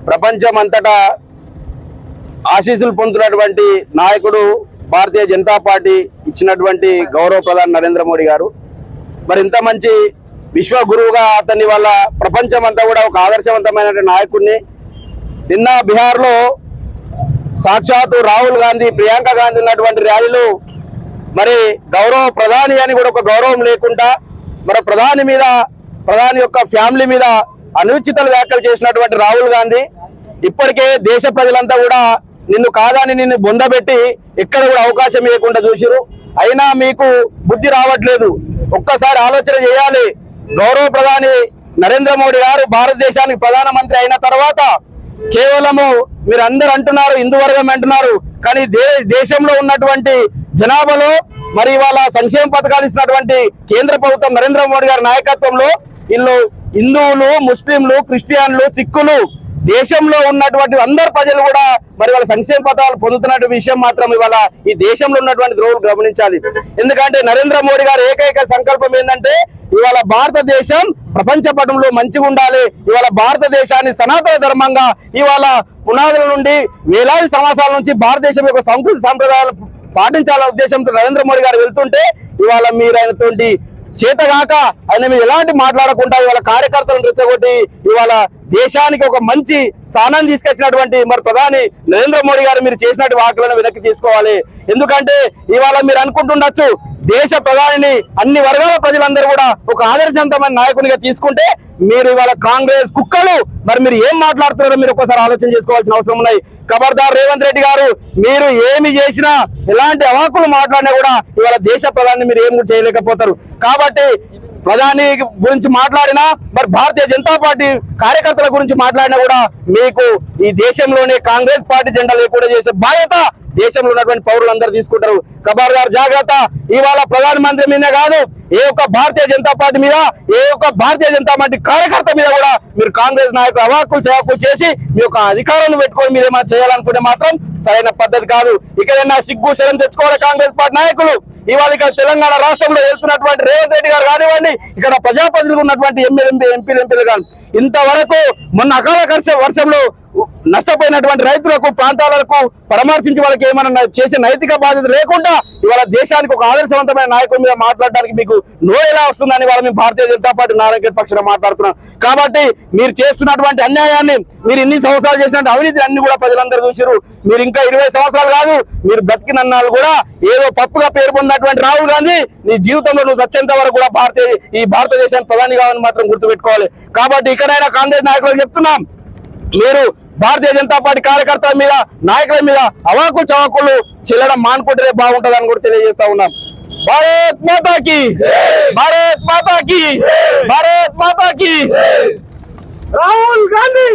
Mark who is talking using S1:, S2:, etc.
S1: ప్రపంచమంతటా ఆశీస్సులు పొందుతున్నటువంటి నాయకుడు భారతీయ జనతా పార్టీ ఇచ్చినటువంటి గౌరవ ప్రధాని నరేంద్ర మోడీ గారు. మరి ఇంత మంచి విశ్వగురువుగా అతన్ని వల్ల ప్రపంచమంతా కూడా ఒక ఆదర్శవంతమైన నాయకుడిని. నిన్న బీహార్లో సాక్షాత్తు రాహుల్ గాంధీ, ప్రియాంక గాంధీ ఉన్నటువంటి ర్యాలీలో మరి గౌరవ ప్రధాని అని కూడా ఒక గౌరవం లేకుండా మరి ప్రధాని యొక్క ఫ్యామిలీ మీద అనుచిత వ్యాఖ్యలు చేసినటువంటి రాహుల్ గాంధీ ఇప్పటికే దేశ ప్రజలంతా కూడా నిన్ను కాదని నిన్ను బొందబెట్టి ఎక్కడ కూడా అవకాశం ఇవ్వకుండా చూసిరు. అయినా మీకు బుద్ధి రావట్లేదు. ఒక్కసారి ఆలోచన చేయాలి. గౌరవ ప్రధాని నరేంద్ర మోడీ గారు భారతదేశానికి ప్రధానమంత్రి అయిన తర్వాత కేవలము మీరు అందరు అంటున్నారు హిందూ వర్గం అంటున్నారు, కానీ దేశంలో ఉన్నటువంటి జనాభాలో మరి ఇవాళ సంక్షేమ పథకాలు ఇస్తున్నటువంటి కేంద్ర ప్రభుత్వం నరేంద్ర మోడీ గారి నాయకత్వంలో వీళ్ళు హిందువులు, ముస్లింలు, క్రిస్టియన్లు, సిక్కులు దేశంలో ఉన్నటువంటి అందరు ప్రజలు కూడా మరి వాళ్ళ సంక్షేమ పథకాలు పొందుతున్న విషయం మాత్రం ఇవాళ ఈ దేశంలో ఉన్నటువంటి ద్రోహులు గమనించాలి. ఎందుకంటే నరేంద్ర మోడీ గారి ఏకైక సంకల్పం ఏంటంటే ఇవాళ భారతదేశం ప్రపంచ పటంలో మంచిగా ఉండాలి. ఇవాళ భారతదేశాన్ని సనాతన ధర్మంగా ఇవాళ పునాదుల నుండి వేలాది సంవత్సరాల నుంచి భారతదేశం యొక్క సంస్కృతి సంప్రదాయాలు పాటించాలనే ఉద్దేశంతో నరేంద్ర మోడీ గారు వెళ్తుంటే ఇవాళ మీరు ఆయనతోటి చేతగాక ఆయన మీద ఎలాంటి మాట్లాడకుండా ఇవాళ కార్యకర్తలను రెచ్చగొట్టి ఇవాళ దేశానికి ఒక మంచి స్థానాన్ని తీసుకొచ్చినటువంటి మరి ప్రధాని నరేంద్ర మోడీ గారు మీరు చేసినటువంటి వాకులను వెనక్కి తీసుకోవాలి. ఎందుకంటే ఇవాళ మీరు అనుకుంటుండొచ్చు దేశ ప్రధానిని అన్ని వర్గాల ప్రజలందరూ కూడా ఒక ఆదర్శవంతమైన నాయకునిగా తీసుకుంటే మీరు ఇవాళ కాంగ్రెస్ కుక్కలు మరి మీరు ఏం మాట్లాడుతున్నారో మీరు ఒకసారి ఆలోచన చేసుకోవాల్సిన అవసరం ఉన్నాయి. ఖబర్దార్ రేవంత్ రెడ్డి గారు, మీరు ఏమి చేసినా ఎలాంటి అవాకులు మాట్లాడినా కూడా ఇవాళ దేశ ప్రధాని మీరు ఏం చేయలేకపోతారు. కాబట్టి ప్రధాని గురించి మాట్లాడినా మరి భారతీయ జనతా పార్టీ కార్యకర్తల గురించి మాట్లాడినా కూడా మీకు ఈ దేశంలోనే కాంగ్రెస్ పార్టీ జెండా లేకుండా చేసే బాధ్యత దేశంలో ఉన్నటువంటి పౌరులందరూ తీసుకుంటారు. ఖబర్దార్ జాగ్రత్త. ఇవాళ ప్రధానమంత్రి మీద కాదు, ఏ ఒక్క భారతీయ జనతా పార్టీ మీద, ఏ ఒక్క భారతీయ జనతా పార్టీ కార్యకర్త మీద కూడా మీరు కాంగ్రెస్ నాయకులు అవాకులు చవాకులు చేసి మీ యొక్క అధికారాన్ని పెట్టుకొని మీరు ఏమైనా చేయాలనుకుంటే మాత్రం సరైన పద్ధతి కాదు. ఇక్కడైనా సిగ్గు శరం తెచ్చుకోవాలి కాంగ్రెస్ పార్టీ నాయకులు. ఇవాళ ఇక్కడ తెలంగాణ రాష్ట్రంలో వెళ్తున్నటువంటి రేవంత్ రెడ్డి గారు కానివ్వండి, ఇక్కడ ప్రజాప్రతినిధులు ఉన్నటువంటి ఎంపీలు కానీ ఇంతవరకు మొన్న అకాల వర్షంలో నష్టపోయినటువంటి రైతులకు, ప్రాంతాలకు పరామర్శించి వాళ్ళకి ఏమైనా చేసే నైతిక బాధ్యత లేకుండా ఇవాళ దేశానికి ఒక ఆదర్శవంతమైన నాయకుల మీద మాట్లాడడానికి మీకు నోరెలా వస్తుందని వాళ్ళ మేము భారతీయ జనతా పార్టీ నారాయణ పక్షాన మాట్లాడుతున్నాం. కాబట్టి మీరు చేస్తున్నటువంటి అన్యాయాన్ని, మీరు ఇన్ని సంవత్సరాలు చేసినటువంటి అవినీతి అన్ని కూడా ప్రజలందరూ చూసారు. మీరు ఇంకా 20 సంవత్సరాలు కాదు, మీరు బతికినన్నాళ్ళు కూడా ఏదో పప్పుగా పేరు పొందినటువంటి రాహుల్ గాంధీ నీ జీవితంలో నువ్వు సత్యంత వరకు కూడా భారతదేశానికి ప్రధాని కావాలని మాత్రం గుర్తుపెట్టుకోవాలి. కాబట్టి ఇక్కడైనా కాంగ్రెస్ నాయకులకు చెప్తున్నాం, మీరు భారతీయ జనతా పార్టీ కార్యకర్తల మీద, నాయకుల మీద అవాకులు చవాకులు చెల్లడం మానుకుంటే బాగుంటుందని కూడా తెలియజేస్తా ఉన్నాం. భారత్ మాతాకి, భారత్ మాతాకి, భారత్ మాతాకి. రాహుల్ గాంధీ